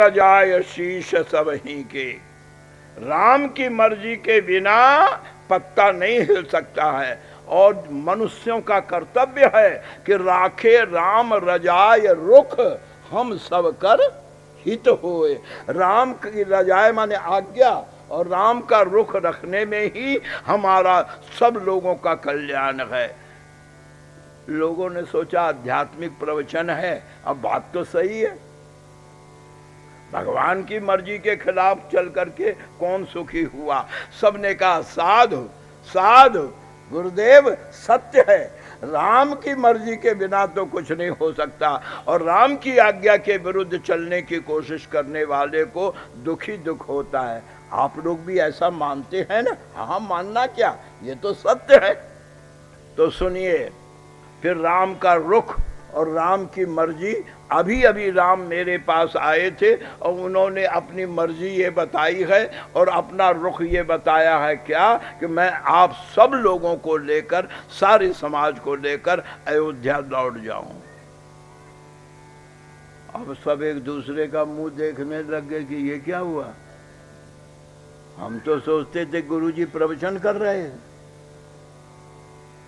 जाय शीश सब ही के। राम की मर्जी के बिना पत्ता नहीं हिल सकता है और मनुष्यों का कर्तव्य है कि राखे राम रजाय रुख हम सब कर हित होए। राम की रजाय माने आज्ञा और राम का रुख रखने में ही हमारा सब लोगों का कल्याण है। लोगों ने सोचा आध्यात्मिक प्रवचन है, अब बात तो सही है। भगवान की मर्जी के खिलाफ चल करके कौन सुखी हुआ? सबने कहा साधु साधु गुरुदेव सत्य है, राम की मर्जी के बिना तो कुछ नहीं हो सकता और राम की आज्ञा के विरुद्ध चलने की कोशिश करने वाले को दुख ही दुख होता है। आप लोग भी ऐसा मानते हैं ना? हाँ, मानना क्या, ये तो सत्य है। तो सुनिए, फिर राम का रुख और राम की मर्जी। अभी अभी राम मेरे पास आए थे और उन्होंने अपनी मर्जी ये बताई है और अपना रुख ये बताया है क्या कि मैं आप सब लोगों को लेकर, सारे समाज को लेकर अयोध्या लौट जाऊं। अब सब एक दूसरे का मुंह देखने लग गए कि ये क्या हुआ। हम तो सोचते थे गुरुजी प्रवचन कर रहे हैं।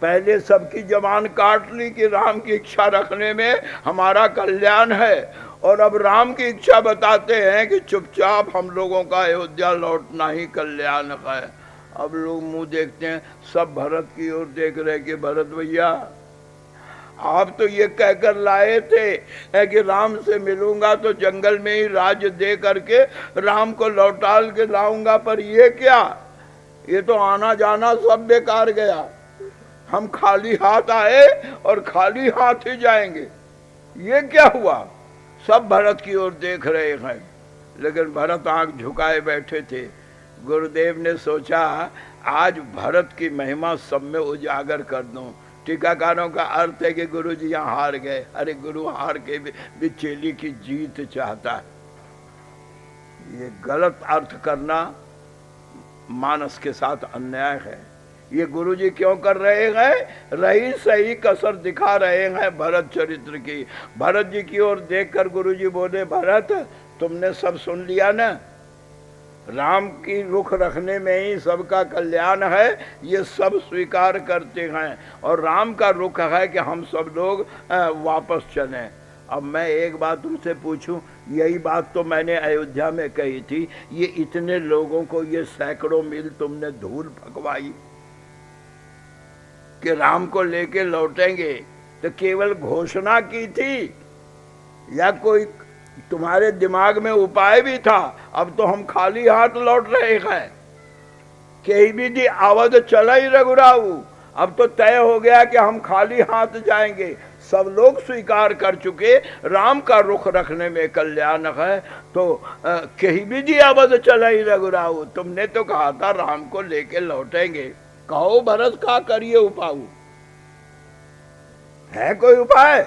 पहले सबकी जबान काट ली कि राम की इच्छा रखने में हमारा कल्याण है और अब राम की इच्छा बताते हैं कि चुपचाप हम लोगों का अयोध्या लौटना ही कल्याण है। अब लोग मुंह देखते हैं, सब भरत की ओर देख रहे कि भरत भैया आप तो ये कहकर लाए थे कि राम से मिलूंगा तो जंगल में ही राज्य दे करके राम को लौटाल के लाऊंगा, पर ये क्या, ये तो आना जाना सब बेकार गया। हम खाली हाथ आए और खाली हाथ ही जाएंगे, ये क्या हुआ? सब भरत की ओर देख रहे हैं, लेकिन भरत आंख झुकाए बैठे थे। गुरुदेव ने सोचा आज भरत की महिमा सब में उजागर कर दूं। टीकाकारों का अर्थ है कि गुरु जी यहाँ हार गए। अरे गुरु हार के भी चेली की जीत चाहता है। ये गलत अर्थ करना मानस के साथ अन्याय है। ये गुरुजी क्यों कर रहे हैं? रही सही कसर दिखा रहे हैं भरत चरित्र की। भरत जी की ओर देखकर गुरुजी बोले, भरत तुमने सब सुन लिया ना, राम की रुख रखने में ही सबका कल्याण है, ये सब स्वीकार करते हैं और राम का रुख है कि हम सब लोग वापस चलें। अब मैं एक बात तुमसे पूछूं, यही बात तो मैंने अयोध्या में कही थी, ये इतने लोगों को ये सैकड़ों मील तुमने धूल फकवाई कि राम को लेके लौटेंगे, तो केवल घोषणा की थी या कोई तुम्हारे दिमाग में उपाय भी था? अब तो हम खाली हाथ लौट रहे हैं। कहीं भी दी आवद चला ही रघुराऊ, अब तो तय हो गया कि हम खाली हाथ जाएंगे। सब लोग स्वीकार कर चुके राम का रुख रखने में कल्याण है, तो कहीं भी दी आवद चला ही रघुराऊ। तुमने तो कहा था राम को लेके लौटेंगे, कहो भरत का करिए उपाय, है कोई उपाय?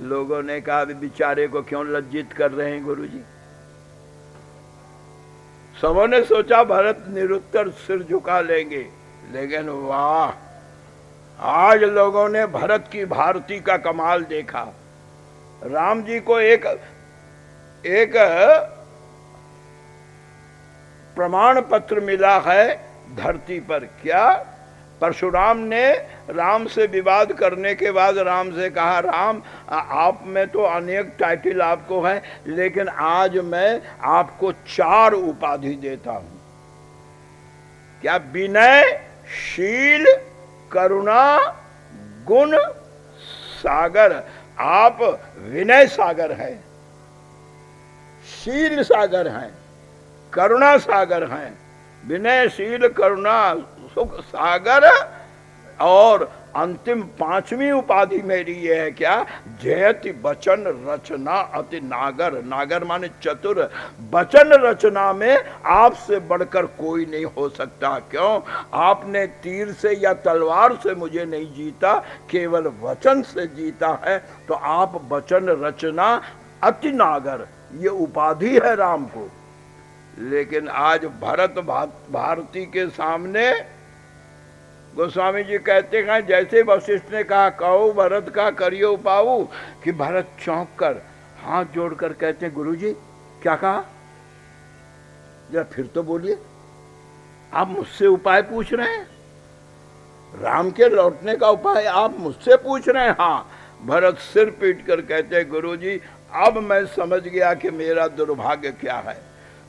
लोगों ने कहा बेचारे को क्यों लज्जित कर रहे हैं गुरुजी। सबों ने सोचा भरत निरुत्तर सिर झुका लेंगे, लेकिन वाह, आज लोगों ने भरत की भारती का कमाल देखा। राम जी को एक प्रमाण पत्र मिला है धरती पर। क्या? परशुराम ने राम से विवाद करने के बाद राम से कहा, राम आप में तो अनेक टाइटल आपको है, लेकिन आज मैं आपको 4 उपाधि देता हूं। क्या? विनय, शील, करुणा, गुण सागर। आप विनय सागर हैं, शील सागर हैं, करुणा सागर हैं। विनय, शील, करुणा, सुख सागर। और अंतिम 5वीं उपाधि मेरी ये है, क्या? जयति वचन रचना अति नागर। नागर माने चतुर। वचन रचना में आपसे बढ़कर कोई नहीं हो सकता। क्यों? आपने तीर से या तलवार से मुझे नहीं जीता, केवल वचन से जीता है। तो आप वचन रचना अति नागर, ये उपाधि है राम को। लेकिन आज भरत भारती के सामने गोस्वामी जी कहते हैं, जैसे वशिष्ठ ने कहा कहो भरत का करियो पाऊ, कि भरत चौंक कर हाथ जोड़कर कहते हैं गुरुजी क्या कहा, जरा फिर तो बोलिए, आप मुझसे उपाय पूछ रहे हैं, राम के लौटने का उपाय आप मुझसे पूछ रहे हैं। हाँ, भरत सिर पीट कर कहते हैं गुरुजी अब मैं समझ गया कि मेरा दुर्भाग्य क्या है।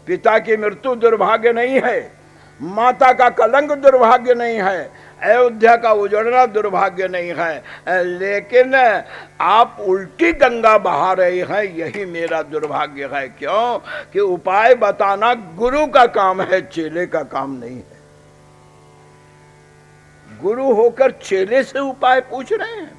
पिता की मृत्यु दुर्भाग्य नहीं है, माता का कलंक दुर्भाग्य नहीं है, अयोध्या का उजड़ना दुर्भाग्य नहीं है, लेकिन आप उल्टी गंगा बहा रहे हैं, यही मेरा दुर्भाग्य है। क्यों कि उपाय बताना गुरु का काम है, चेले का काम नहीं है। गुरु होकर चेले से उपाय पूछ रहे हैं।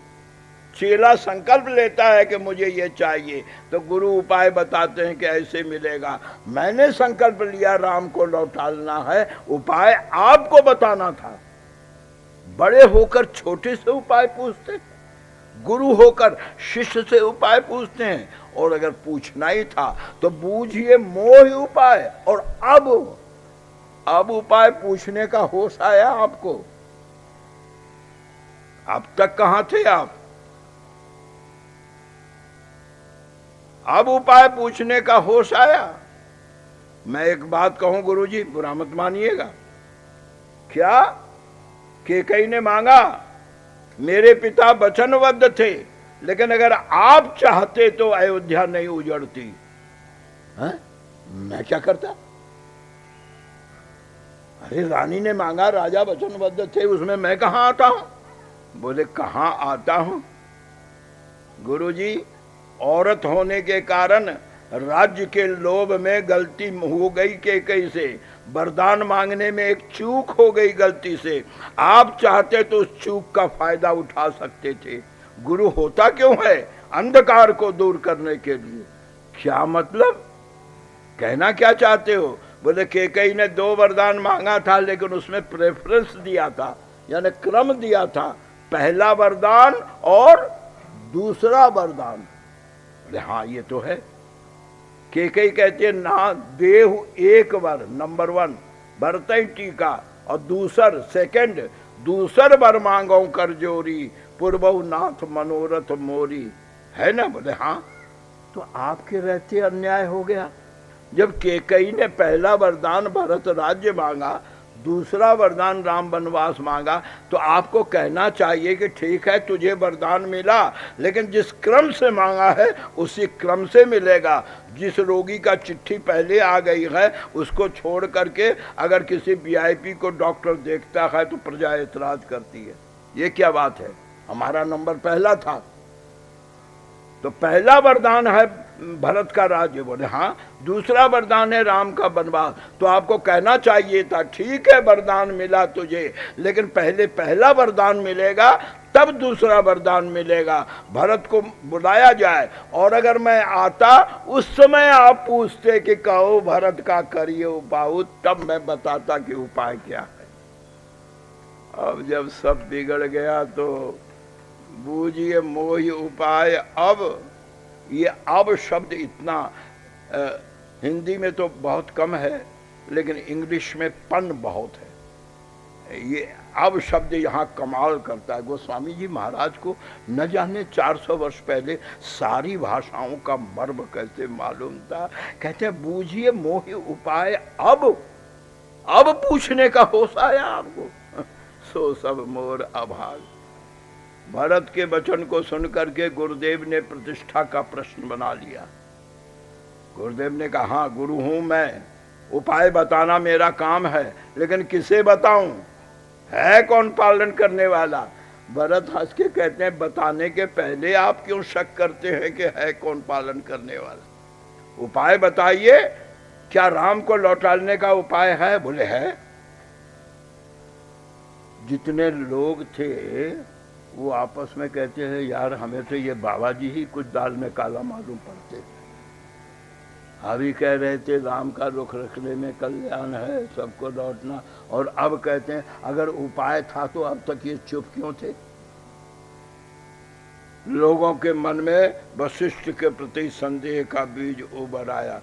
चेला संकल्प लेता है कि मुझे ये चाहिए, तो गुरु उपाय बताते हैं कि ऐसे मिलेगा। मैंने संकल्प लिया राम को लौटाना है, उपाय आपको बताना था। बड़े होकर छोटे से उपाय पूछते, गुरु होकर शिष्य से उपाय पूछते हैं। और अगर पूछना ही था तो बूझिए मोह उपाय। और अब उपाय पूछने का होश आया आपको। अब तक कहां थे आप? अब उपाय पूछने का होश आया। मैं एक बात कहूं गुरुजी, बुरा मत मानिएगा। क्या कैकेयी ने मांगा, मेरे पिता वचनबद्ध थे, लेकिन अगर आप चाहते तो अयोध्या नहीं उजड़ती। है? मैं क्या करता? अरे रानी ने मांगा, राजा वचनबद्ध थे, उसमें मैं कहां आता हूं? बोले कहां आता हूं गुरुजी, औरत होने के कारण राज्य के लोभ में गलती हो गई कैकेयी से, वरदान मांगने में एक चूक हो गई गलती से। आप चाहते तो उस चूक का फायदा उठा सकते थे। गुरु होता क्यों है? अंधकार को दूर करने के लिए। क्या मतलब? कहना क्या चाहते हो? बोले कैकेयी ने 2 वरदान मांगा था, लेकिन उसमें प्रेफरेंस दिया था, यानी क्रम दिया था, पहला वरदान और दूसरा वरदान। हाँ ये तो है। कैकेयी कहते हैं ना देहु एक वर, नंबर 1 बरतई टीका, और दूसर सेकंड दूसर वर मांगो कर जोरी, पूर्वहु नाथ मनोरथ मोरी। है ना? बोले हाँ। तो आपके रहते अन्याय हो गया। जब कैकेयी ने पहला वरदान भरत राज्य मांगा, दूसरा वरदान राम वनवास मांगा, तो आपको कहना चाहिए कि ठीक है तुझे वरदान मिला, लेकिन जिस क्रम से मांगा है उसी क्रम से मिलेगा। जिस रोगी का चिट्ठी पहले आ गई है उसको छोड़ करके अगर किसी वीआईपी को डॉक्टर देखता है तो प्रजा एतराज करती है। ये क्या बात है? हमारा नंबर पहला था, तो पहला वरदान है भरत का राज्य। बोले हाँ। दूसरा वरदान है राम का वनवास। तो आपको कहना चाहिए था ठीक है वरदान मिला तुझे, लेकिन पहले पहला वरदान मिलेगा तब दूसरा वरदान मिलेगा। भरत को बुलाया जाए, और अगर मैं आता उस समय आप पूछते कि कहो भरत का करिए उपाय, तब मैं बताता कि उपाय क्या है। अब जब सब बिगड़ गया तो बूझिए मोह उपाय। अब ये अब शब्द इतना हिंदी में तो बहुत कम है, लेकिन इंग्लिश में पन बहुत है। ये अब शब्द यहाँ कमाल करता है। गोस्वामी जी महाराज को न जाने 400 वर्ष पहले सारी भाषाओं का मर्म कैसे मालूम था। कहते हैं बूझिए मोह उपाय, अब पूछने का होश आया आपको। सो सब मोर अभाग। भरत के वचन को सुनकर के गुरुदेव ने प्रतिष्ठा का प्रश्न बना लिया। गुरुदेव ने कहा हाँ गुरु हूं मैं, उपाय बताना मेरा काम है, लेकिन किसे बताऊं? है कौन पालन करने वाला? भरत हंस के कहते हैं बताने के पहले आप क्यों शक करते हैं कि है कौन पालन करने वाला? उपाय बताइए, क्या राम को लौटाने का उपाय है? बोले है। जितने लोग थे वो आपस में कहते हैं यार हमें तो ये बाबा जी ही कुछ दाल में काला मालूम पड़ते। अभी कह रहे थे राम का रुख रखने में कल्याण है, सबको लौटना, और अब कहते हैं अगर उपाय था तो अब तक ये चुप क्यों थे? लोगों के मन में वशिष्ठ के प्रति संदेह का बीज उभर आया।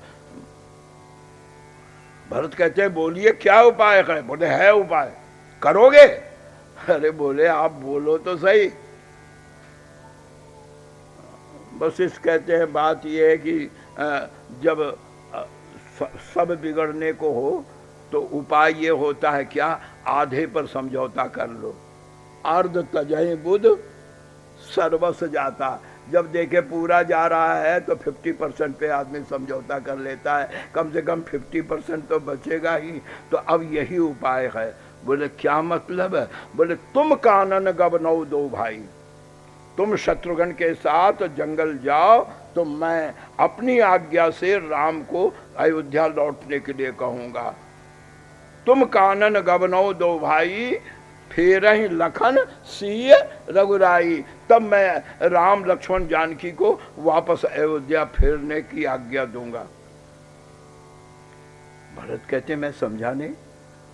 भरत कहते हैं बोलिए क्या उपाय है? बोले है उपाय, करोगे? अरे बोले आप बोलो तो सही। वशिष्ठ कहते हैं बात यह है कि जब सब बिगड़ने को हो तो उपाय ये होता है क्या, आधे पर समझौता कर लो। अर्ध तजहि बुध सर्वस जाता, जब देखे पूरा जा रहा है तो 50% पे आदमी समझौता कर लेता है, कम से कम 50% तो बचेगा ही। तो अब यही उपाय है। बोले क्या मतलब है? बोले तुम कानन गबनौ दो भाई, तुम शत्रुघ्न के साथ जंगल जाओ तो मैं अपनी आज्ञा से राम को अयोध्या लौटने के लिए कहूंगा। तुम कानन गबनौ दो भाई, फेर ही लखन सिय रघुराई, तब मैं राम लक्ष्मण जानकी को वापस अयोध्या फेरने की आज्ञा दूंगा। भरत कहते मैं समझा नहीं,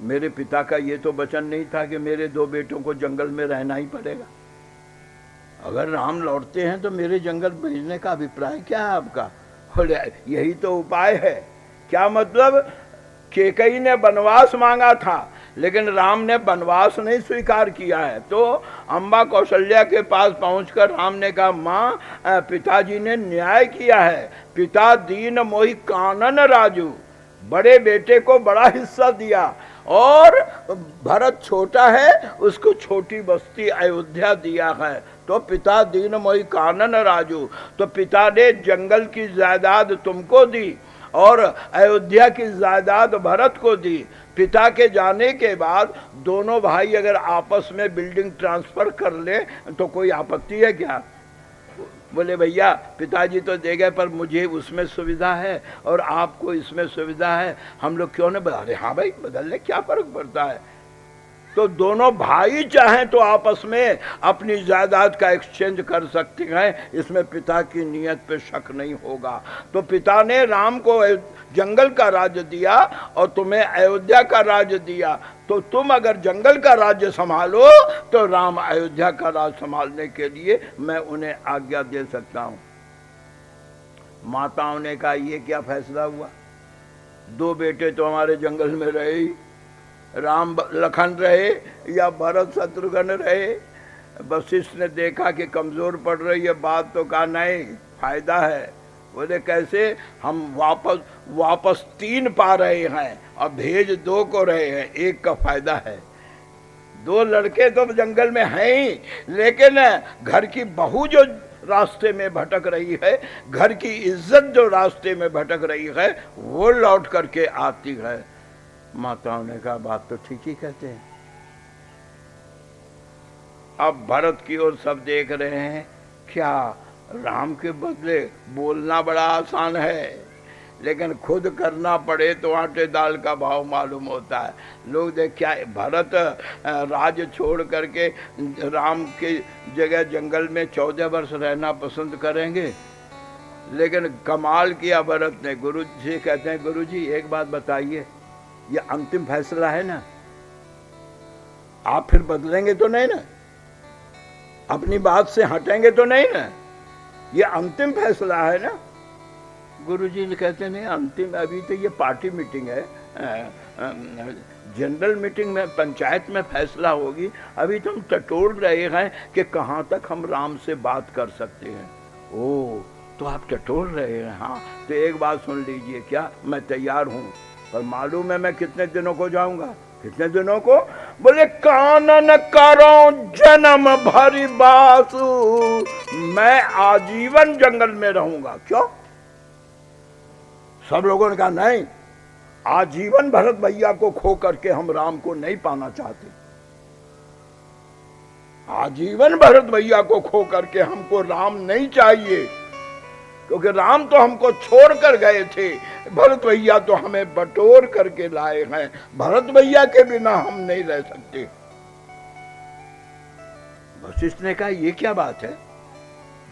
मेरे पिता का ये तो वचन नहीं था कि मेरे 2 बेटों को जंगल में रहना ही पड़ेगा। अगर राम लौटते हैं तो मेरे जंगल भेजने का अभिप्राय क्या है आपका? बोले यही तो उपाय है। क्या मतलब? कैकेयी ने वनवास मांगा था लेकिन राम ने वनवास नहीं स्वीकार किया है। तो अम्बा कौशल्या के पास पहुंचकर राम ने कहा माँ, पिताजी ने न्याय किया है, पिता दीन मोहि कानन राजू, बड़े बेटे को बड़ा हिस्सा दिया और भरत छोटा है उसको छोटी बस्ती अयोध्या दिया है। तो पिता दीन मोहि कानन राजू, तो पिता ने जंगल की जायदाद तुमको दी और अयोध्या की जायदाद भरत को दी। पिता के जाने के बाद दोनों भाई अगर आपस में बिल्डिंग ट्रांसफर कर ले तो कोई आपत्ति है क्या? बोले भैया पिताजी तो दे गए पर मुझे उसमें सुविधा है और आपको इसमें सुविधा है, हम लोग क्यों नहीं बदल? हाँ भाई बदलने क्या फर्क पड़ता है? तो दोनों भाई चाहें तो आपस में अपनी जायदाद का एक्सचेंज कर सकते हैं, इसमें पिता की नीयत पे शक नहीं होगा। तो पिता ने राम को जंगल का राज्य दिया और तुम्हें अयोध्या का राज्य दिया, तो तुम अगर जंगल का राज्य संभालो तो राम अयोध्या का राज्य संभालने के लिए मैं उन्हें आज्ञा दे सकता हूं। माताओं ने कहा ये क्या फैसला हुआ? 2 बेटे तो हमारे जंगल में रहे ही, राम लखन रहे या भरत शत्रुघ्न रहे। वशिष्ठ ने देखा कि कमजोर पड़ रही है बात, तो कहा नहीं फायदा है। बोले कैसे? हम वापस 3 पा रहे हैं और भेज 2 को रहे हैं, 1 का फायदा है। 2 लड़के तो जंगल में हैं ही, लेकिन घर की बहू जो रास्ते में भटक रही है, घर की इज्जत जो रास्ते में भटक रही है, वो लौट करके आती है। माताओं ने कहा बात तो ठीक ही कहते हैं। अब भरत की ओर सब देख रहे हैं, क्या राम के बदले बोलना बड़ा आसान है, लेकिन खुद करना पड़े तो आटे दाल का भाव मालूम होता है। लोग देख क्या भरत राज्य छोड़ करके राम के जगह जंगल में 14 वर्ष रहना पसंद करेंगे, लेकिन कमाल किया भरत ने। गुरु जी कहते हैं गुरु जी एक बात बताइए, ये अंतिम फैसला है ना, आप फिर बदलेंगे तो नहीं ना, अपनी बात से हटेंगे तो नहीं ना, ये अंतिम फैसला है ना। गुरुजी ने कहते नहीं अंतिम, अभी तो ये पार्टी मीटिंग है, जनरल मीटिंग में पंचायत में फैसला होगी, अभी तो हम टटोल रहे हैं कि कहाँ तक हम राम से बात कर सकते हैं। ओ तो आप टटोल रहे हैं? हाँ तो एक बात सुन लीजिए, क्या मैं तैयार हूँ, पर मालूम है मैं कितने दिनों को जाऊंगा। कितने दिनों को? बोले कानन करो जन्म भरी बासु, मैं आजीवन जंगल में रहूंगा। क्यों? सब लोगों ने कहा नहीं, आजीवन भरत भैया को खो करके हम राम को नहीं पाना चाहते, आजीवन भरत भैया को खो करके हमको राम नहीं चाहिए, क्योंकि राम तो हमको छोड़ कर गए थे, भरत भैया तो हमें बटोर करके लाए हैं, भरत भैया के बिना हम नहीं रह सकते। वशिष्ठ ने कहा ये क्या बात है,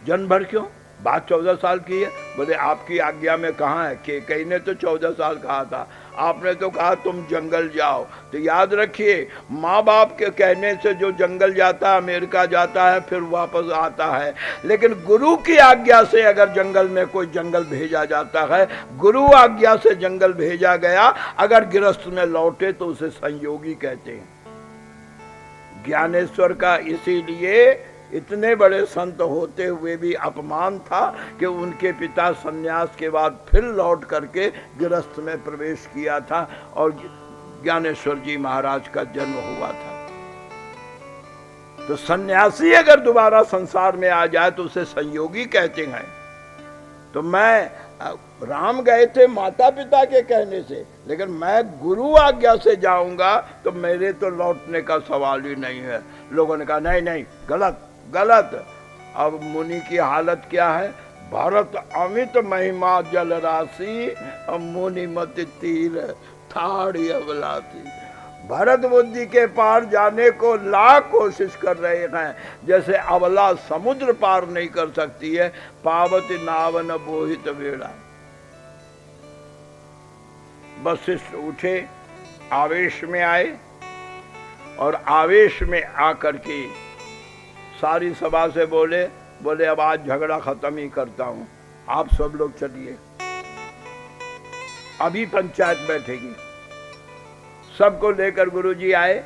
जन्म भर क्यों? बात 14 साल की है। बोले आपकी आज्ञा में कहाँ है, कि कहीं ने तो 14 साल कहा था, आपने तो कहा तुम जंगल जाओ। तो याद रखिए, माँ बाप के कहने से जो जंगल जाता है, अमेरिका जाता है, फिर वापस आता है, लेकिन गुरु की आज्ञा से अगर जंगल में कोई जंगल भेजा जाता है, गुरु आज्ञा से जंगल भेजा गया, अगर गृहस्थ में लौटे तो उसे संयोगी कहते हैं। ज्ञानेश्वर का इसीलिए इतने बड़े संत होते हुए भी अपमान था कि उनके पिता सन्यास के बाद फिर लौट करके गृहस्थ में प्रवेश किया था और ज्ञानेश्वर जी महाराज का जन्म हुआ था। तो सन्यासी अगर दोबारा संसार में आ जाए तो उसे संयोगी कहते हैं। तो मैं राम गए थे माता पिता के कहने से, लेकिन मैं गुरु आज्ञा से जाऊंगा तो मेरे तो लौटने का सवाल ही नहीं है। लोगों ने कहा नहीं नहीं, गलत गलत। अब मुनि की हालत क्या है? भरत अमित महिमा जल राशि, मुनि मत तीर ठाड़ी अबलासी। भरत बुद्धि के पार जाने को लाख कोशिश कर रहे हैं, जैसे अबला समुद्र पार नहीं कर सकती है। पावती नावन बोहित बेड़ा। वशिष्ठ उठे, आवेश में आए और आवेश में आकर के सारी सभा से बोले अब आज झगड़ा खत्म ही करता हूं, आप सब लोग चलिए, अभी पंचायत बैठेगी। सबको लेकर गुरुजी आए।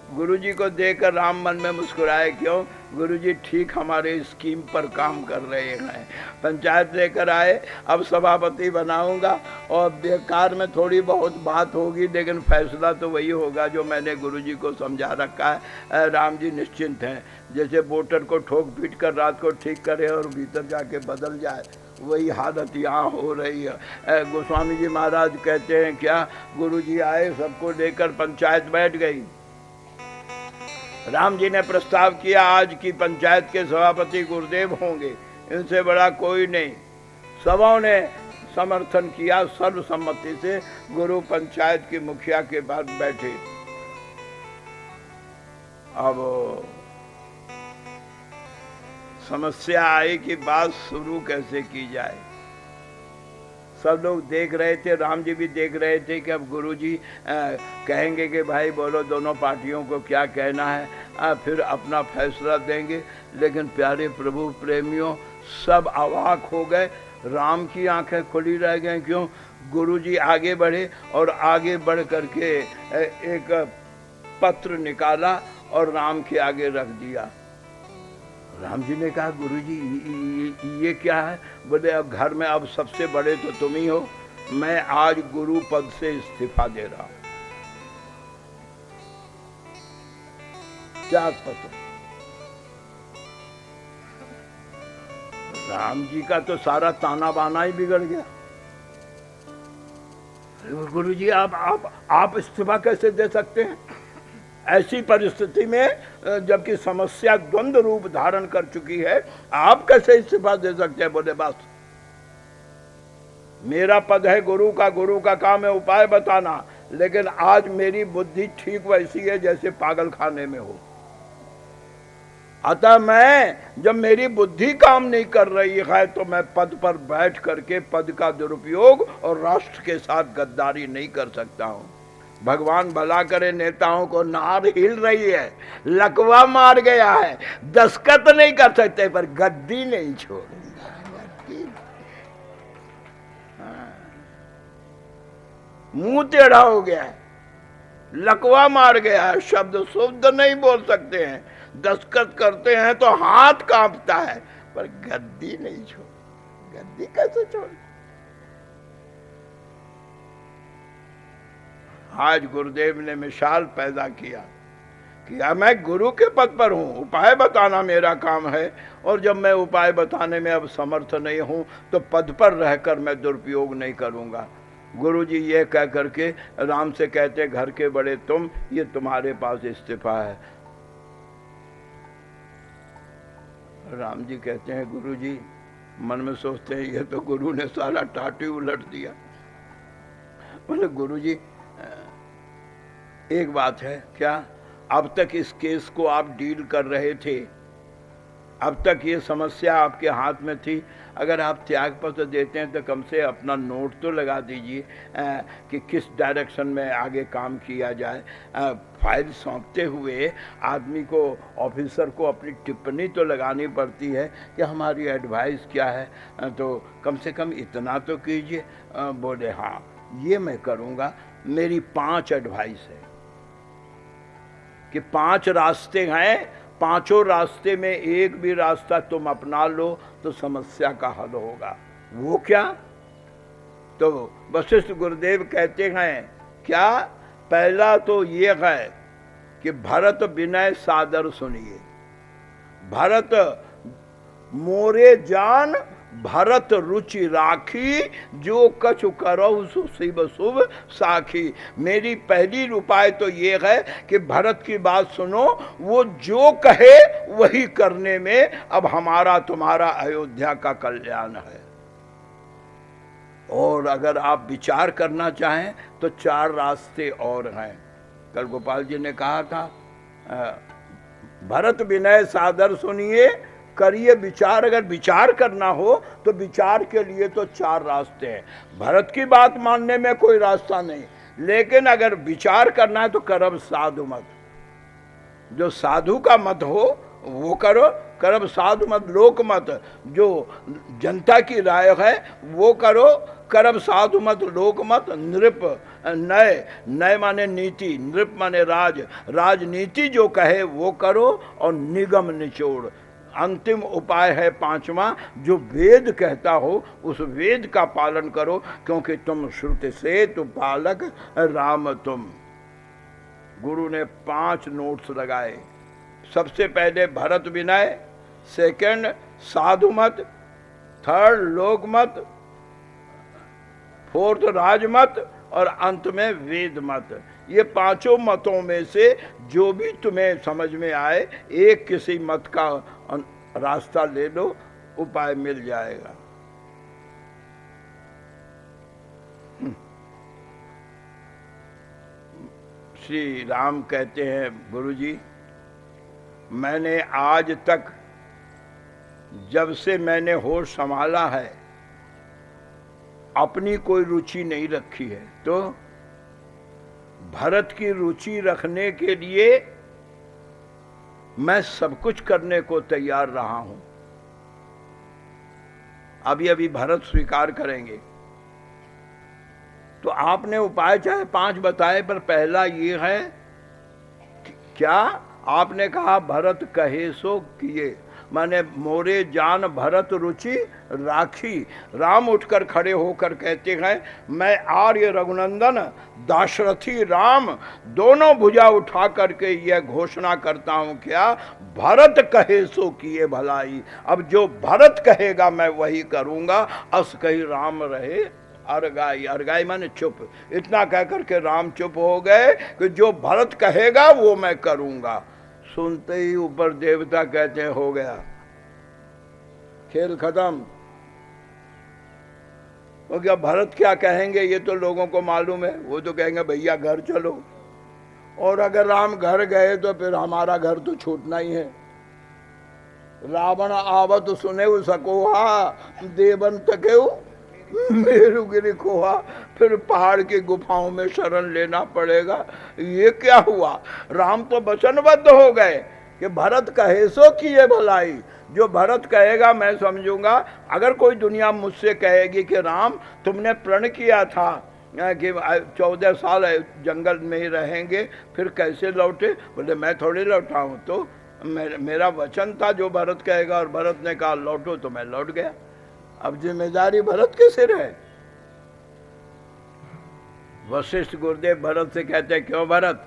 गुरुजी को देखकर राम मन में मुस्कुराए, क्यों? गुरुजी ठीक हमारे स्कीम पर काम कर रहे हैं। पंचायत लेकर आए, अब सभापति बनाऊंगा और बेकार में थोड़ी बहुत बात होगी, लेकिन फैसला तो वही होगा जो मैंने गुरुजी को समझा रखा है। राम जी निश्चिंत हैं, जैसे मोटर को ठोक पीट कर रात को ठीक करे और भीतर जाके बदल जाए, वही हालत यहाँ हो रही है। गोस्वामी जी महाराज कहते हैं क्या, गुरुजी आए, सबको लेकर पंचायत बैठ गई। राम जी ने प्रस्ताव किया आज की पंचायत के सभापति गुरुदेव होंगे, इनसे बड़ा कोई नहीं। सबों ने समर्थन किया, सर्वसम्मति से गुरु पंचायत की मुखिया के पास बैठे। अब समस्या आई कि बात शुरू कैसे की जाए। सब लोग देख रहे थे, राम जी भी देख रहे थे कि अब गुरुजी कहेंगे कि भाई बोलो दोनों पार्टियों को क्या कहना है, फिर अपना फैसला देंगे। लेकिन प्यारे प्रभु प्रेमियों, सब अवाक हो गए, राम की आंखें खुली रह गई। क्यों? गुरुजी आगे बढ़े और आगे बढ़ करके एक पत्र निकाला और राम के आगे रख दिया। राम जी ने कहा गुरुजी ये क्या है? बोले अब घर में अब सबसे बड़े तो तुम ही हो, मैं आज गुरु पद से इस्तीफा दे रहा हूं। त्याग पत्र। राम जी का तो सारा ताना बाना ही बिगड़ गया। गुरुजी आप इस्तीफा कैसे दे सकते हैं? ऐसी परिस्थिति में जबकि समस्या द्वंद्व रूप धारण कर चुकी है, आप कैसे इस्तीफा दे सकते हैं? बोले बस मेरा पद है गुरु का काम है उपाय बताना, लेकिन आज मेरी बुद्धि ठीक वैसी है जैसे पागल खाने में हो। अतः मैं जब मेरी बुद्धि काम नहीं कर रही है तो मैं पद पर बैठ करके पद का दुरुपयोग और राष्ट्र के साथ गद्दारी नहीं कर सकता हूं। भगवान भला करे, नेताओं को नार हिल रही है, लकवा मार गया है, दस्तखत नहीं कर सकते पर गद्दी नहीं छोड़ेंगे। मुंह टेढ़ा हो गया है, लकवा मार गया है, शब्द शुद्ध नहीं बोल सकते हैं, दस्तखत करते हैं तो हाथ कांपता है, पर गद्दी नहीं छोड़। गद्दी कैसे छोड़? आज गुरुदेव ने मिसाल पैदा किया कि अब मैं गुरु के पद पर हूं, उपाय बताना मेरा काम है, और जब मैं उपाय बताने में अब समर्थ नहीं हूं तो पद पर रहकर मैं दुरुपयोग नहीं करूंगा। गुरुजी ये कह करके राम से कहते, घर के बड़े तुम, ये तुम्हारे पास इस्तीफा है। राम जी कहते हैं गुरुजी, मन में सोचते हैं ये तो गुरु ने सारा टाटी उलट दिया। बोले गुरुजी एक बात है, क्या अब तक इस केस को आप डील कर रहे थे, अब तक ये समस्या आपके हाथ में थी, अगर आप त्याग पत्र देते हैं तो कम से अपना नोट तो लगा दीजिए कि किस डायरेक्शन में आगे काम किया जाए। फाइल सौंपते हुए आदमी को, ऑफिसर को अपनी टिप्पणी तो लगानी पड़ती है कि हमारी एडवाइस क्या है, तो कम से कम इतना तो कीजिए। बोले हाँ ये मैं करूँगा, मेरी 5 एडवाइस है कि 5 रास्ते हैं, पांचों रास्ते में एक भी रास्ता तुम अपना लो तो समस्या का हल होगा। वो क्या? तो वशिष्ठ गुरुदेव कहते हैं क्या? पहला तो ये है कि भरत विनय सादर सुनिए। भरत मोरे जान भरत रुचि राखी, जो कछु करहु सो शिव शुभ साखी। मेरी पहली उपाय तो ये है कि भरत की बात सुनो, वो जो कहे वही करने में अब हमारा तुम्हारा अयोध्या का कल्याण है। और अगर आप विचार करना चाहें तो 4 रास्ते और हैं। कल गोपाल जी ने कहा था भरत विनय सादर सुनिए, करिए विचार। अगर विचार करना हो तो विचार के लिए तो 4 रास्ते हैं। भरत की बात मानने में कोई रास्ता नहीं, लेकिन अगर विचार करना है तो करब साधु मत। जो साधु का मत हो वो करो, करब साधु मत लोक मत। जो जनता की राय है वो करो, करब साधु मत लोक मत। नृप नय, नय माने नीति, नृप माने राज, राजनीति जो कहे वो करो। और निगम निचोड़, अंतिम उपाय है 5वां, जो वेद कहता हो उस वेद का पालन करो, क्योंकि तुम श्रुति से तु पालक राम तुम। गुरु ने 5 नोट्स लगाए। सबसे पहले भरत विनय, सेकंड साधु मत, थर्ड लोक मत, फोर्थ राजमत और अंत में वेद मत। ये 5 मतों में से जो भी तुम्हें समझ में आए, एक किसी मत का रास्ता ले लो, उपाय मिल जाएगा। श्री राम कहते हैं गुरुजी, मैंने आज तक जब से मैंने होश संभाला है अपनी कोई रुचि नहीं रखी है, तो भरत की रुचि रखने के लिए मैं सब कुछ करने को तैयार रहा हूं। अभी अभी भरत स्वीकार करेंगे। तो आपने उपाय चाहे 5 बताए, पर पहला ये है क्या? आपने कहा भरत कहे सो किए, माने मोरे जान भरत रुचि राखी। राम उठकर खड़े होकर कहते हैं, मैं आर्य रघुनंदन दाशरथी राम दोनों भुजा उठा करके यह घोषणा करता हूं क्या? भरत कहे सो किए भलाई। अब जो भरत कहेगा मैं वही करूंगा। अस कही राम रहे अर्गाई, अर्गाई माने चुप। इतना कह करके राम चुप हो गए कि जो भरत कहेगा वो मैं करूंगा। सुनते ही ऊपर देवता कहते हैं हो गया, खेल खत्म। वो क्या भरत क्या कहेंगे ये तो लोगों को मालूम है। वो तो कहेंगे भैया घर चलो, और अगर राम घर गए तो फिर हमारा घर तो छूटना ही है। रावण आवत सुने सकोहा देवन तकेऊ मेरू गिरी खोहा, फिर पहाड़ की गुफाओं में शरण लेना पड़ेगा। ये क्या हुआ? राम तो वचनबद्ध हो गए कि भरत कहे सो किए भलाई। जो भरत कहेगा मैं समझूंगा। अगर कोई दुनिया मुझसे कहेगी कि राम तुमने प्रण किया था कि 14 साल जंगल में ही रहेंगे, फिर कैसे लौटे? बोले मैं थोड़ी लौटा हूं, तो मेरा वचन था जो भरत कहेगा, और भरत ने कहा लौटो तो मैं लौट गया। अब जिम्मेदारी भरत के सिर है। वशिष्ठ गुरुदेव भरत से कहते हैं, क्यों भरत,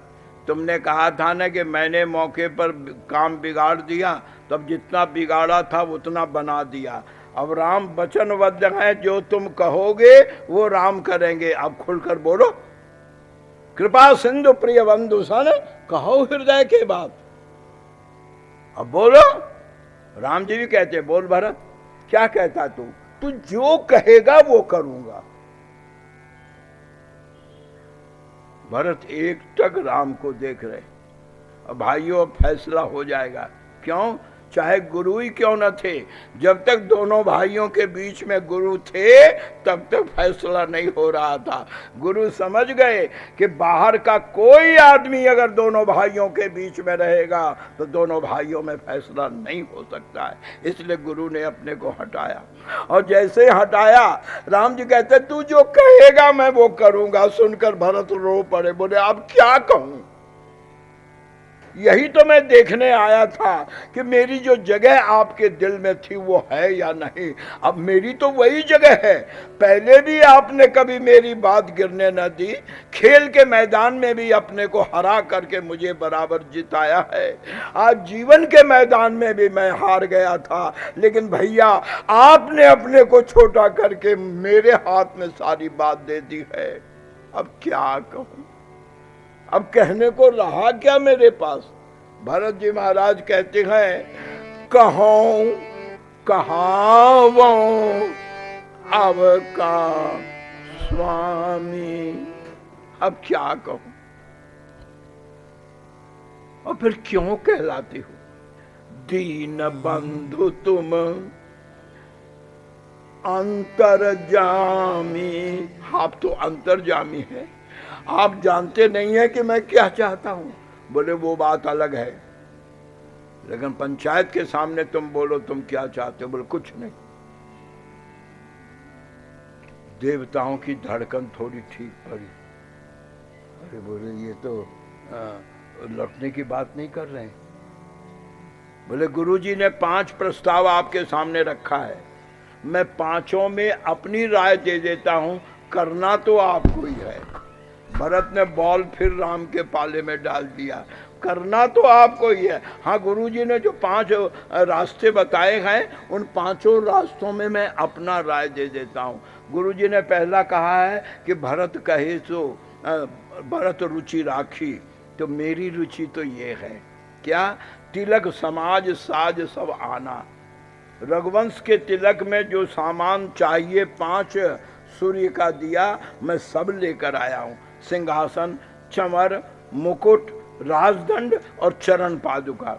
तुमने कहा था ना कि मैंने मौके पर काम बिगाड़ दिया, तब जितना बिगाड़ा था उतना बना दिया। अब राम वचनबद्ध हैं, जो तुम कहोगे वो राम करेंगे। अब खुलकर बोलो। कृपा सिंधु प्रिय बंधु सन कहो हृदय के बात। अब बोलो। राम जी भी कहते, बोल भरत क्या कहता तू जो कहेगा वो करूंगा। भरत एक टक राम को देख रहे। अब भाइयों फैसला हो जाएगा। क्यों? चाहे गुरु ही क्यों न थे, जब तक दोनों भाइयों के बीच में गुरु थे तब तक फैसला नहीं हो रहा था। गुरु समझ गए कि बाहर का कोई आदमी अगर दोनों भाइयों के बीच में रहेगा तो दोनों भाइयों में फैसला नहीं हो सकता है। इसलिए गुरु ने अपने को हटाया, और जैसे हटाया राम जी कहते तू जो कहेगा मैं वो करूंगा। सुनकर भरत रो पड़े, बोले अब क्या कहूं? यही तो मैं देखने आया था कि मेरी जो जगह आपके दिल में थी वो है या नहीं। अब मेरी तो वही जगह है, पहले भी आपने कभी मेरी बात गिरने न दी, खेल के मैदान में भी अपने को हरा करके मुझे बराबर जिताया है। आज जीवन के मैदान में भी मैं हार गया था, लेकिन भैया आपने अपने को छोटा करके मेरे हाथ में सारी बात दे दी है। अब क्या कहूं, अब कहने को रहा क्या मेरे पास। भरत जी महाराज कहते हैं, कहूं कहावों अब का स्वामी। अब क्या कहूं, और फिर क्यों कहलाती हो दीन बंधु तुम अंतर्जामी। आप तो अंतर्जामी है, आप जानते नहीं है कि मैं क्या चाहता हूं। बोले वो बात अलग है, लेकिन पंचायत के सामने तुम बोलो तुम क्या चाहते हो। बोले कुछ नहीं। देवताओं की धड़कन थोड़ी ठीक पड़ी। अरे बोले ये तो लौटने की बात नहीं कर रहे हैं। बोले गुरुजी ने 5 प्रस्ताव आपके सामने रखा है, मैं 5 में अपनी राय दे देता हूं, करना तो आपको ही है। भरत ने बॉल फिर राम के पाले में डाल दिया, करना तो आपको ही है। हाँ, गुरुजी ने जो 5 रास्ते बताए हैं, उन 5 रास्तों में मैं अपना राय दे देता हूँ। गुरुजी ने पहला कहा है कि भरत कहे सो भरत रुचि राखी, तो मेरी रुचि तो ये है क्या, तिलक समाज साज सब आना। रघुवंश के तिलक में जो सामान चाहिए 5 सूर्य का दिया, मैं सब लेकर आया हूँ। सिंहासन, चमर, मुकुट, राजदंड और चरण पादुका।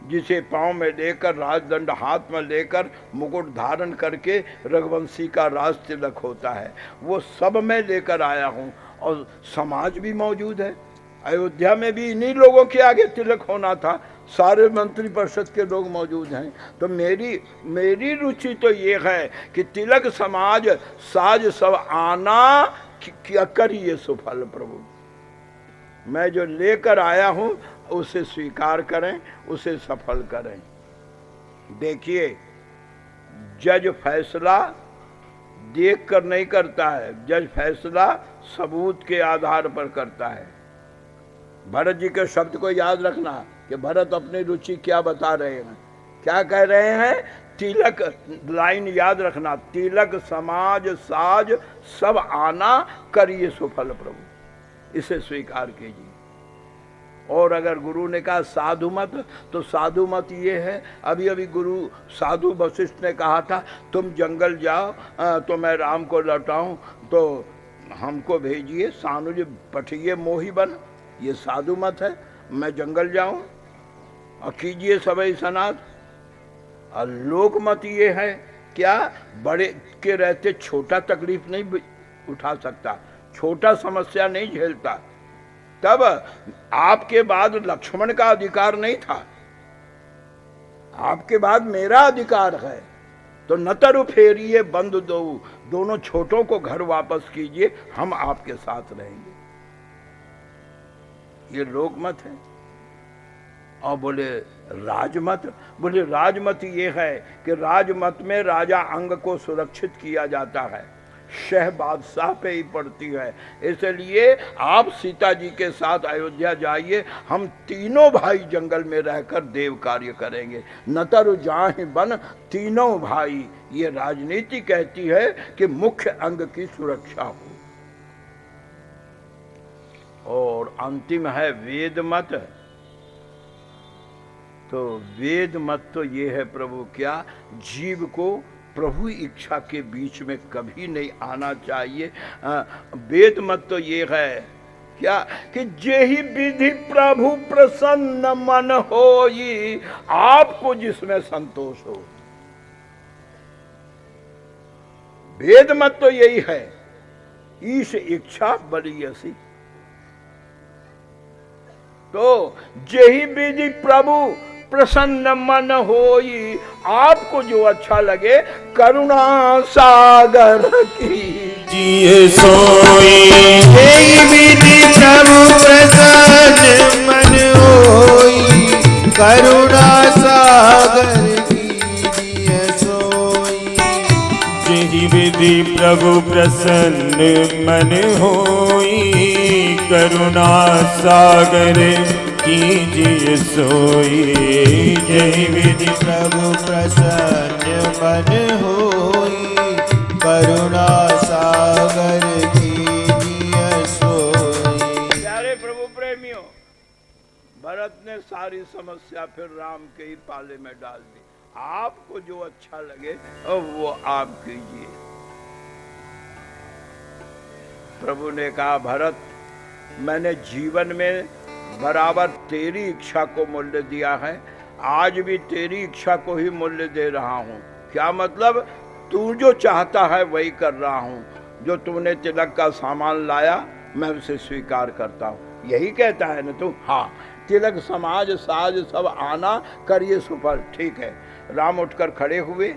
जिसे पांव में लेकर, राजदंड हाथ में लेकर, मुकुट धारण करके रघुवंशी का राज तिलक होता है, वो सब मैं लेकर आया हूँ। और समाज भी मौजूद है। अयोध्या में भी इन्हीं लोगों के आगे तिलक होना था, सारे मंत्री परिषद के लोग मौजूद हैं। तो मेरी रुचि तो ये है कि तिलक समाज साज सब आना, क्या करिए सुफल प्रभु। मैं जो लेकर आया हूं उसे स्वीकार करें, उसे सफल करें। देखिए, जज फैसला देख कर नहीं करता है, जज फैसला सबूत के आधार पर करता है। भरत जी के शब्द को याद रखना कि भरत अपनी रुचि क्या बता रहे हैं, क्या कह रहे हैं। तिलक, लाइन याद रखना, तिलक समाज साज सब आना, करिए सुफल प्रभु, इसे स्वीकार कीजिए। और अगर गुरु ने कहा साधु मत, तो साधु मत ये है, अभी अभी गुरु साधु वशिष्ठ ने कहा था तुम जंगल जाओ तो मैं राम को लौटाऊं, तो हमको भेजिए, सानुज पठिए मोही बन। ये साधु मत है, मैं जंगल जाऊं और कीजिए सबई सनाथ। और लोक मत ये है क्या, बड़े के रहते छोटा तकलीफ नहीं उठा सकता, छोटा समस्या नहीं झेलता। तब आपके बाद लक्ष्मण का अधिकार नहीं था, आपके बाद मेरा अधिकार है। तो नतर फेरिए बंद दो, दोनों छोटों को घर वापस कीजिए, हम आपके साथ रहेंगे। ये लोकमत है। और बोले राजमत, बोले राजमत ये है कि राजमत में राजा अंग को सुरक्षित किया जाता है, शह बादशाह पे ही पड़ती है। इसलिए आप सीता जी के साथ अयोध्या जाइए, हम तीनों भाई जंगल में रहकर देव कार्य करेंगे। नतर जाहि बन तीनों भाई, ये राजनीति कहती है कि मुख्य अंग की सुरक्षा हो। और अंतिम है वेद मत। तो वेद मत तो ये है प्रभु क्या, जीव को प्रभु इच्छा के बीच में कभी नहीं आना चाहिए। वेद मत तो ये है क्या कि जेहि विधि प्रभु प्रसन्न मन होई, आपको जिसमें संतोष हो। वेद मत तो यही है, ईश इच्छा बलियसी। तो जेहि विधि प्रभु प्रसन्न मन होई, आपको जो अच्छा लगे, करुणा सागर की जिए सोई। जेहि विधि प्रभु प्रसन्न मन होई। करुणा सागर कीजिए सोई। जेहि विधि प्रभु प्रसन्न मन होई, करुणा सागर कीजिए सोई। जेहि विधि प्रभु प्रसन्न मन होई, करुणा सागर कीजिए सोई। प्यारे प्रभु प्रेमियों, भरत ने सारी समस्या फिर राम के ही पाले में डाल दी। आपको जो अच्छा लगे वो आप कीजिए। प्रभु ने कहा, भरत, मैंने जीवन में बराबर तेरी इच्छा को मूल्य दिया है, आज भी तेरी इच्छा को ही मूल्य दे रहा हूं। क्या मतलब? तू जो चाहता है वही कर रहा हूं। जो तूने तिलक का सामान लाया मैं उसे स्वीकार करता हूं। यही कहता है ना तू? हाँ, तिलक समाज साज सब आना, करिए सुफल। ठीक है। राम उठकर खड़े हुए,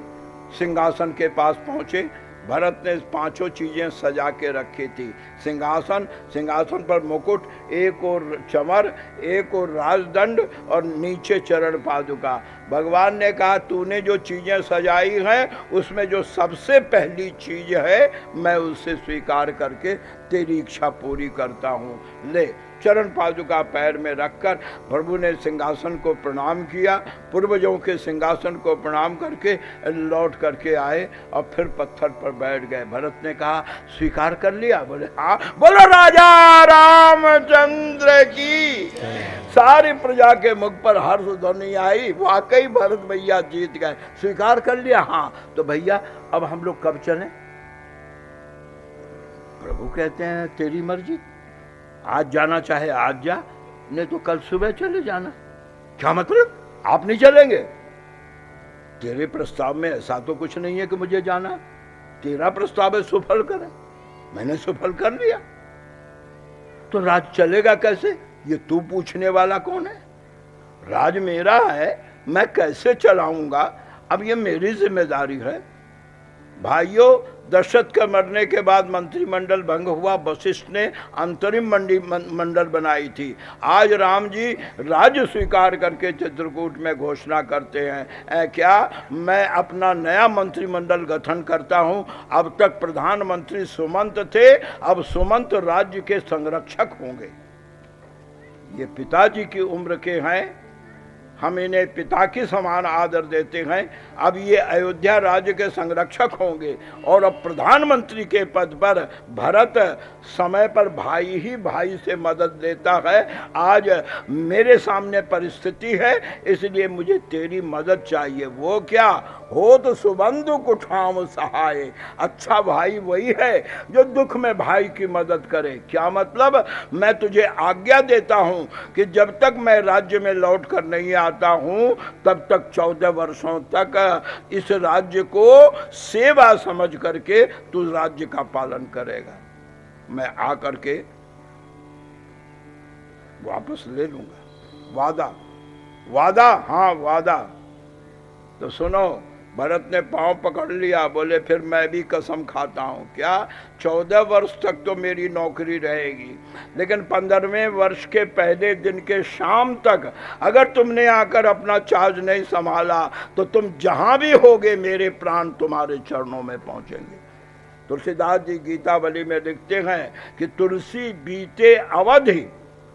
सिंहासन के पास पहुंचे। भरत ने पांचों चीजें सजा के रखी थी। सिंहासन, सिंहासन पर मुकुट, एक और चमर, एक और राजदंड और नीचे चरण पादुका। भगवान ने कहा, तूने जो चीजें सजाई हैं उसमें जो सबसे पहली चीज है मैं उसे स्वीकार करके तेरी इच्छा पूरी करता हूँ। ले। चरण पादुका पैर में रखकर प्रभु ने सिंहासन को प्रणाम किया, पूर्वजों के सिंहासन को प्रणाम करके लौट करके आए और फिर पत्थर पर बैठ गए। भरत ने कहा, स्वीकार कर लिया? बोले हाँ। बोलो राजा रामचंद्र की। सारी प्रजा के मुख पर हर्ष ध्वनि आई। वाकई भरत भैया जीत गए। स्वीकार कर लिया? हाँ। तो भैया अब हम लोग कब चलें? प्रभु कहते हैं, तेरी मर्जी। आज जाना चाहे आज जा, नहीं तो कल सुबह चले जाना। क्या मतलब? आप नहीं चलेंगे? तेरे प्रस्ताव में ऐसा तो कुछ नहीं है कि मुझे जाना। तेरा प्रस्ताव है सुफल करें, मैंने सुफल कर लिया। तो राज चलेगा कैसे? ये तू पूछने वाला कौन है? राज मेरा है, मैं कैसे चलाऊंगा? अब ये मेरी जिम्मेदारी है। भाइयों, दशरथ के मरने के बाद मंत्रिमंडल भंग हुआ। वशिष्ठ ने अंतरिम मंडल बनाई थी। आज राम जी राज्य स्वीकार करके चित्रकूट में घोषणा करते हैं, क्या मैं अपना नया मंत्रिमंडल गठन करता हूं। अब तक प्रधानमंत्री सुमंत थे, अब सुमंत राज्य के संरक्षक होंगे। ये पिताजी की उम्र के हैं, हम इन्हें पिता के समान आदर देते हैं। अब ये अयोध्या राज्य के संरक्षक होंगे और अब प्रधानमंत्री के पद पर भरत समय पर भाई ही भाई से मदद लेता है। आज मेरे सामने परिस्थिति है, इसलिए मुझे तेरी मदद चाहिए। वो क्या हो? तो सुबंधु कुठाम सहाय। अच्छा भाई वही है जो दुख में भाई की मदद करे। क्या मतलब? मैं तुझे आज्ञा देता हूं कि जब तक मैं राज्य में लौट कर नहीं आता हूं तब तक 14 वर्षों तक इस राज्य को सेवा समझ करके तू राज्य का पालन करेगा। मैं आकर के वापस ले लूंगा। वादा? वादा? हाँ वादा। तो सुनो, भरत ने पांव पकड़ लिया। बोले फिर मैं भी कसम खाता हूं। क्या? 14 वर्ष तक तो मेरी नौकरी रहेगी, लेकिन 15वें वर्ष के पहले दिन के शाम तक अगर तुमने आकर अपना चार्ज नहीं संभाला तो तुम जहां भी होगे मेरे प्राण तुम्हारे चरणों में पहुंचेंगे। तुलसीदास जी गीतावली में लिखते हैं कि तुलसी बीते अवधि,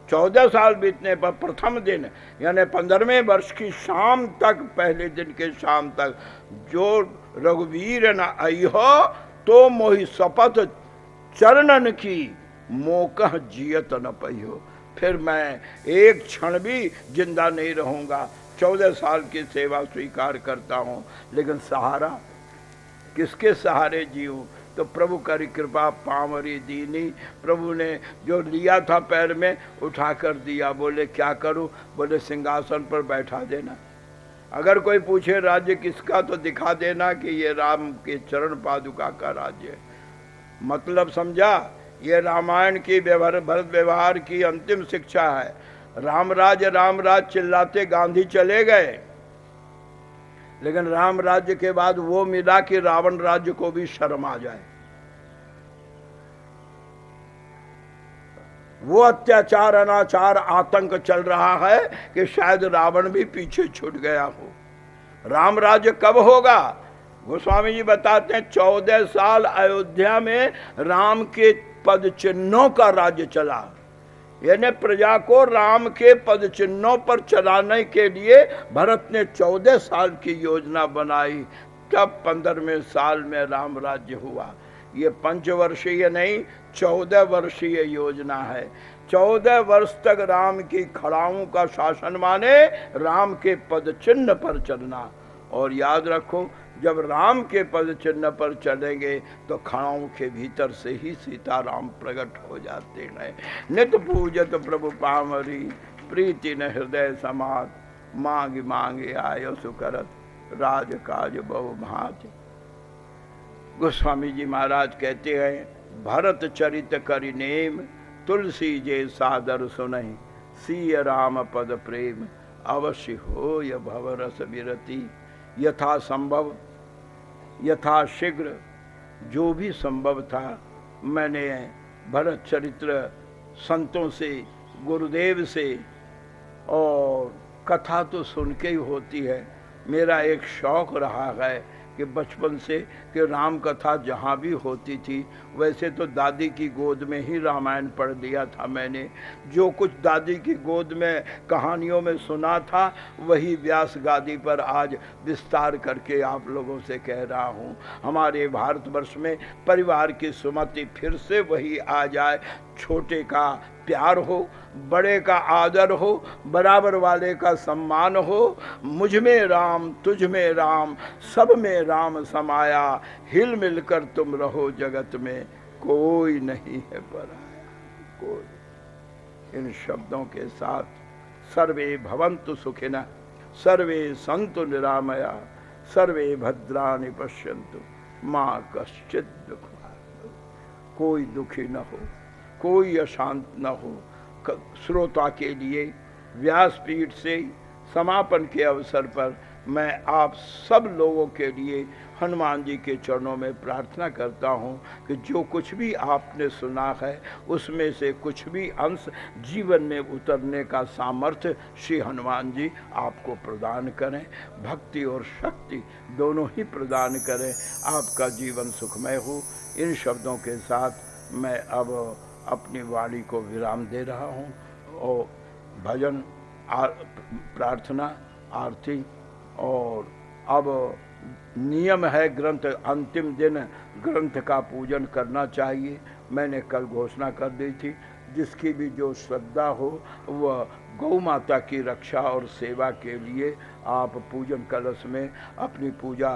14 साल बीतने पर प्रथम दिन यानी 15वें वर्ष की शाम तक, पहले दिन के शाम तक, जो रघुवीर न अइहो तो मोहि शपथ चरणन की, मोकह जियत न पहियो। फिर मैं एक क्षण भी जिंदा नहीं रहूंगा। 14 साल की सेवा स्वीकार करता हूं, लेकिन सहारा किसके सहारे जीऊं? तो प्रभु करी कृपा पावरी दीनी। प्रभु ने जो लिया था पैर में उठा कर दिया। बोले क्या करूं? बोले सिंहासन पर बैठा देना। अगर कोई पूछे राज्य किसका तो दिखा देना कि ये राम के चरण पादुका का राज्य है। मतलब समझा? ये रामायण की भरत व्यवहार की अंतिम शिक्षा है। राम राज चिल्लाते गांधी चले गए, लेकिन राम राज्य के बाद वो मिला कि रावण राज्य को भी शर्म आ जाए। वो अत्याचार, अनाचार, आतंक चल रहा है कि शायद रावण भी पीछे छूट गया हो। राम राज्य कब होगा? गोस्वामी जी बताते हैं 14 साल अयोध्या में राम के पद चिन्हों का राज्य चला। यानी प्रजा को राम के पद चिन्हों पर चलाने के लिए भरत ने 14 साल की योजना बनाई, तब 15वें साल में राम राज्य हुआ। ये 5 वर्षीय नहीं, 14 वर्षीय योजना है। 14 वर्ष तक राम की खड़ाओं का शासन माने राम के पद चिन्ह पर चलना। और याद रखो, जब राम के पद चिन्ह पर चलेंगे तो खड़ाओं के भीतर से ही सीताराम प्रकट हो जाते हैं। नित पूजत प्रभु पामरी, प्रीति न हृदय समात, मांग मांगे आयो सुकरत, राज काज बहु भांति। गोस्वामी जी महाराज कहते हैं, भरत चरित करि नेम, तुलसी जे सादर सुनहि, सिय राम पद प्रेम, अवश्य हो य भव रस विरति। यथा संभव, यथा शीघ्र, जो भी संभव था मैंने भरत चरित्र संतों से, गुरुदेव से, और कथा तो सुन के ही होती है। मेरा एक शौक रहा है कि बचपन से कि राम कथा जहाँ भी होती थी, वैसे तो दादी की गोद में ही रामायण पढ़ लिया था मैंने। जो कुछ दादी की गोद में कहानियों में सुना था वही व्यास गादी पर आज विस्तार करके आप लोगों से कह रहा हूँ। हमारे भारतवर्ष में परिवार की सुमति फिर से वही आ जाए, छोटे का प्यार हो, बड़े का आदर हो, बराबर वाले का सम्मान हो। मुझ में राम, तुझ में राम, सब में राम समाया, हिल मिलकर तुम रहो जगत में, कोई नहीं है पराया कोई। इन शब्दों के साथ सर्वे भवन्तु सुखिनः, सर्वे सन्तु निरामया, सर्वे भद्राणि पश्यन्तु मां कश्चित् दुःखभाग्। कोई दुखी न हो, कोई अशांत न हो। श्रोता के लिए व्यासपीठ से समापन के अवसर पर मैं आप सब लोगों के लिए हनुमान जी के चरणों में प्रार्थना करता हूं कि जो कुछ भी आपने सुना है उसमें से कुछ भी अंश जीवन में उतरने का सामर्थ्य श्री हनुमान जी आपको प्रदान करें। भक्ति और शक्ति दोनों ही प्रदान करें, आपका जीवन सुखमय हो। इन शब्दों के साथ मैं अब अपनी वाणी को विराम दे रहा हूँ और भजन, प्रार्थना, आरती, और अब नियम है ग्रंथ अंतिम दिन ग्रंथ का पूजन करना चाहिए। मैंने कल घोषणा कर दी थी, जिसकी भी जो श्रद्धा हो वह गौ माता की रक्षा और सेवा के लिए आप पूजन कलश में अपनी पूजा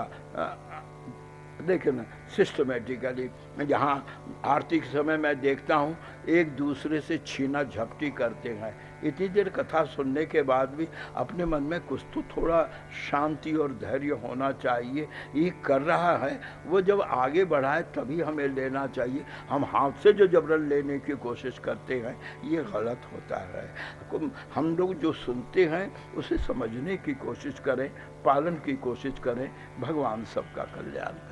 लेकिन सिस्टमेटिकली। जहाँ आरती के समय मैं देखता हूँ एक दूसरे से छीना झपटी करते हैं। इतनी देर कथा सुनने के बाद भी अपने मन में कुछ तो थोड़ा शांति और धैर्य होना चाहिए। ये कर रहा है वो जब आगे बढ़ाए तभी हमें लेना चाहिए। हम हाथ से जो जबरन लेने की कोशिश करते हैं ये गलत होता है। हम लोग जो सुनते हैं उसे समझने की कोशिश करें, पालन की कोशिश करें। भगवान सबका कल्याण